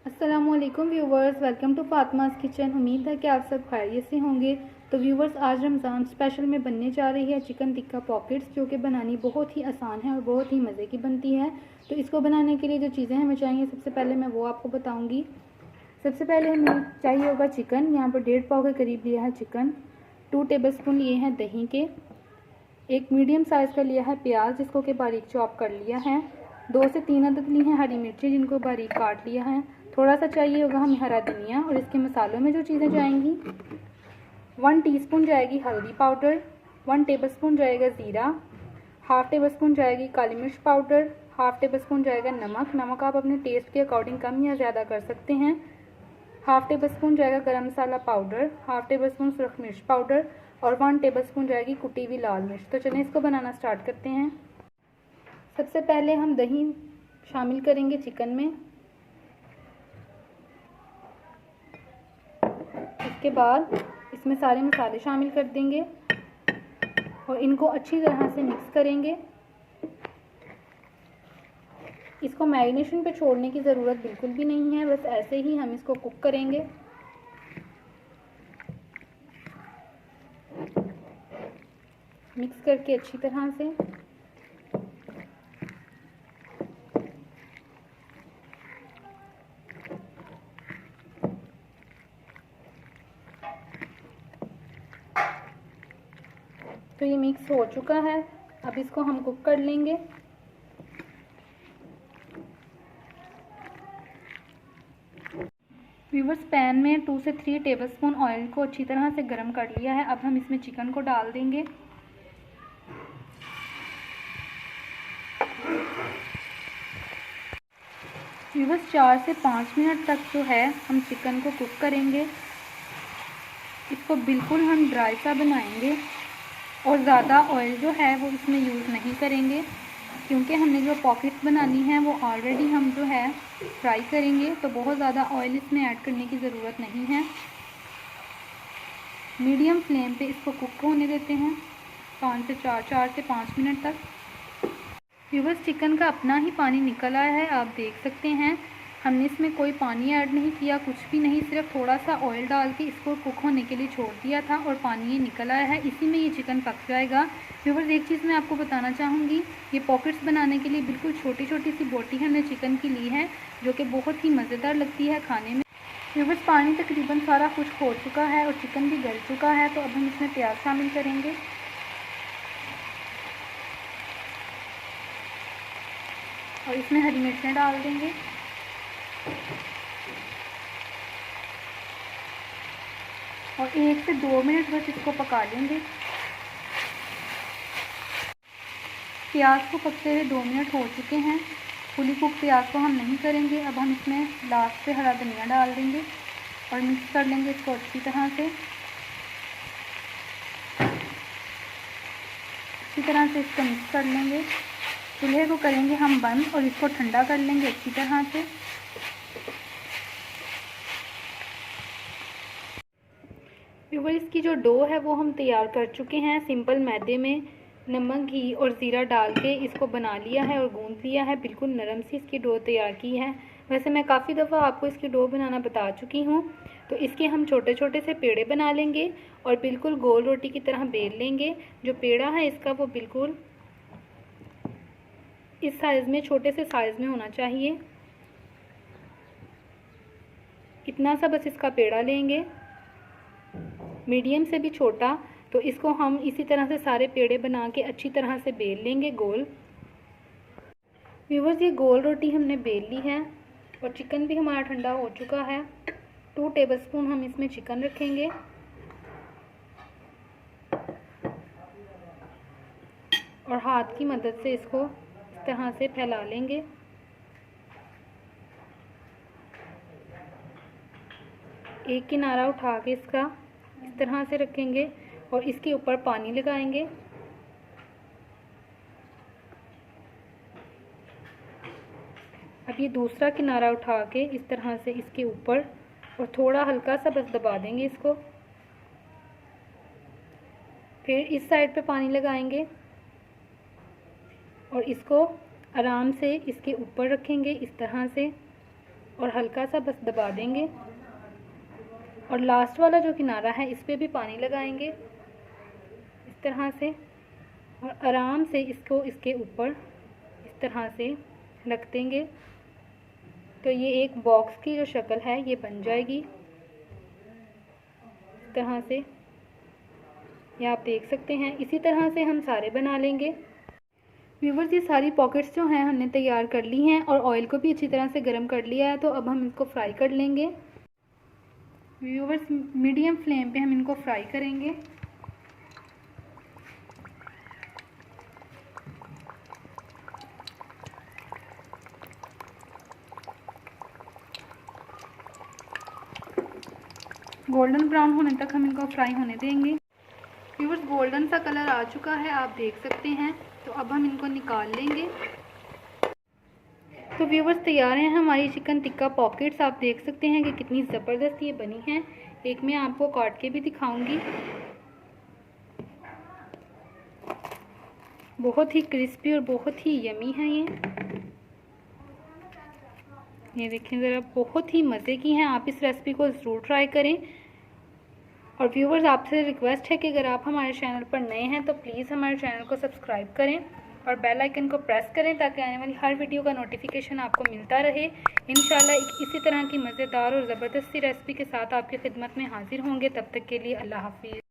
अस्सलामुअलैकुम viewers, welcome to Fatima's kitchen. उम्मीद है कि आप सब खैरियत से होंगे। तो व्यूवर्स, आज रमज़ान स्पेशल में बनने जा रही है चिकन टिक्का पॉकेट्स, जो कि बनानी बहुत ही आसान है और बहुत ही मज़े की बनती है। तो इसको बनाने के लिए जो चीज़ें हमें चाहिए, सबसे पहले मैं वो आपको बताऊँगी। सबसे पहले हमें चाहिए होगा चिकन। यहाँ पर 1.5 पाव के करीब लिया है चिकन। 2 टेबलस्पून लिए हैं दही के। एक मीडियम साइज़ का लिया है प्याज, जिसको कि बारीक चॉप कर लिया है। 2 से 3 अदद ली हैं हरी मिर्ची, जिनको बारीक काट लिया है। थोड़ा सा चाहिए होगा हमें हरा धनिया। और इसके मसालों में जो चीज़ें जाएंगी, 1 टीस्पून जाएगी हल्दी पाउडर, 1 टेबलस्पून जाएगा ज़ीरा, हाफ़ टेबलस्पून जाएगी काली मिर्च पाउडर, हाफ़ टेबलस्पून जाएगा नमक। नमक आप अपने टेस्ट के अकॉर्डिंग कम या ज़्यादा कर सकते हैं। हाफ़ टेबलस्पून जाएगा गरम मसाला पाउडर, हाफ़ टेबलस्पून सुरख मिर्च पाउडर और 1 टेबलस्पून जाएगी कुटी हुई लाल मिर्च। तो चलिए इसको बनाना स्टार्ट करते हैं। सबसे पहले हम दही शामिल करेंगे चिकन में। इसके बाद इसमें सारे मसाले शामिल कर देंगे और इनको अच्छी तरह से मिक्स करेंगे। इसको मैरिनेशन पे छोड़ने की ज़रूरत बिल्कुल भी नहीं है, बस ऐसे ही हम इसको कुक करेंगे। मिक्स करके अच्छी तरह से। तो ये मिक्स हो चुका है, अब इसको हम कुक कर लेंगे। व्यूवर्स, पैन में 2 से 3 टेबलस्पून ऑयल को अच्छी तरह से गर्म कर लिया है। अब हम इसमें चिकन को डाल देंगे। व्यूवर्स, 4 से 5 मिनट तक जो है हम चिकन को कुक करेंगे। इसको बिल्कुल हम ड्राई सा बनाएंगे और ज़्यादा ऑयल जो है वो इसमें यूज़ नहीं करेंगे, क्योंकि हमने जो पॉकेट्स बनानी है वो ऑलरेडी हम जो है फ्राई करेंगे। तो बहुत ज़्यादा ऑयल इसमें ऐड करने की ज़रूरत नहीं है। मीडियम फ्लेम पे इसको कुक होने देते हैं 4 से 5 मिनट तक। व्यूवर्स, चिकन का अपना ही पानी निकल आया है, आप देख सकते हैं। हमने इसमें कोई पानी ऐड नहीं किया, कुछ भी नहीं, सिर्फ थोड़ा सा ऑयल डाल के इसको कुक होने के लिए छोड़ दिया था और पानी ये निकल आया है। इसी में ये चिकन पक जाएगा। व्यूवर्स, एक चीज़ मैं आपको बताना चाहूँगी, ये पॉकेट्स बनाने के लिए बिल्कुल छोटी छोटी सी बोटी हमने चिकन की ली है, जो कि बहुत ही मज़ेदार लगती है खाने में। व्यूवर्स, पानी तकरीबन सारा खुश्क हो चुका है और चिकन भी गल चुका है। तो अब हम इसमें प्याज शामिल करेंगे और इसमें हरी मिर्चें डाल देंगे। और 1 से 2 मिनट बस इसको पका लेंगे। प्याज को पकते हुए 2 मिनट हो चुके हैं। फुली कुक प्याज को हम नहीं करेंगे। अब हम इसमें लास्ट पे हरा धनिया डाल देंगे और मिक्स कर लेंगे इसको अच्छी तरह से। अच्छी तरह से इसको मिक्स कर लेंगे। चूल्हे को करेंगे हम बंद और इसको ठंडा कर लेंगे अच्छी तरह से। व्यूअर, इसकी जो डो है वो हम तैयार कर चुके हैं। सिंपल मैदे में नमक, घी और ज़ीरा डाल के इसको बना लिया है और गूंद लिया है। बिल्कुल नरम सी इसकी डो तैयार की है। वैसे मैं काफ़ी दफ़ा आपको इसकी डो बनाना बता चुकी हूँ। तो इसके हम छोटे छोटे से पेड़े बना लेंगे और बिल्कुल गोल रोटी की तरह बेल लेंगे। जो पेड़ा है इसका वो बिल्कुल इस साइज़ में, छोटे से साइज़ में होना चाहिए। इतना सा बस इसका पेड़ा लेंगे, मीडियम से भी छोटा। तो इसको हम इसी तरह से सारे पेड़े बना के अच्छी तरह से बेल लेंगे गोल। व्यूवर्स, ये गोल रोटी हमने बेल ली है और चिकन भी हमारा ठंडा हो चुका है। 2 टेबलस्पून हम इसमें चिकन रखेंगे और हाथ की मदद से इसको इस तरह से फैला लेंगे। एक किनारा उठा के इसका इस तरह से रखेंगे और इसके ऊपर पानी लगाएंगे। अब ये दूसरा किनारा उठा के इस तरह से इसके ऊपर और थोड़ा हल्का सा बस दबा देंगे इसको। फिर इस साइड पे पानी लगाएंगे और इसको आराम से इसके ऊपर रखेंगे इस तरह से और हल्का सा बस दबा देंगे और लास्ट वाला जो किनारा है इस पे भी पानी लगाएंगे इस तरह से और आराम से इसको इसके ऊपर इस तरह से रख देंगे। तो ये एक बॉक्स की जो शक्ल है ये बन जाएगी इस तरह से, ये आप देख सकते हैं। इसी तरह से हम सारे बना लेंगे। व्यूवर्स, ये सारी पॉकेट्स जो हैं हमने तैयार कर ली हैं और ऑयल को भी अच्छी तरह से गर्म कर लिया है। तो अब हम इसको फ्राई कर लेंगे। व्यूवर्स, मीडियम फ्लेम पे हम इनको फ्राई करेंगे। गोल्डन ब्राउन होने तक हम इनको फ्राई होने देंगे। व्यूवर्स, गोल्डन सा कलर आ चुका है, आप देख सकते हैं। तो अब हम इनको निकाल लेंगे। तो व्यूवर्स, तैयार हैं हमारी चिकन टिक्का पॉकेट्स। आप देख सकते हैं कि कितनी ज़बरदस्त ये बनी हैं। एक मैं आपको काट के भी दिखाऊंगी। बहुत ही क्रिस्पी और बहुत ही यमी है ये देखें ज़रा, बहुत ही मज़े की हैं। आप इस रेसिपी को ज़रूर ट्राई करें। और व्यूवर्स, आपसे रिक्वेस्ट है कि अगर आप हमारे चैनल पर नए हैं तो प्लीज़ हमारे चैनल को सब्सक्राइब करें और बेल आइकन को प्रेस करें ताकि आने वाली हर वीडियो का नोटिफिकेशन आपको मिलता रहे। इंशाल्लाह इसी तरह की मज़ेदार और ज़बरदस्ती रेसिपी के साथ आपकी खिदमत में हाजिर होंगे। तब तक के लिए अल्लाह हाफिज़।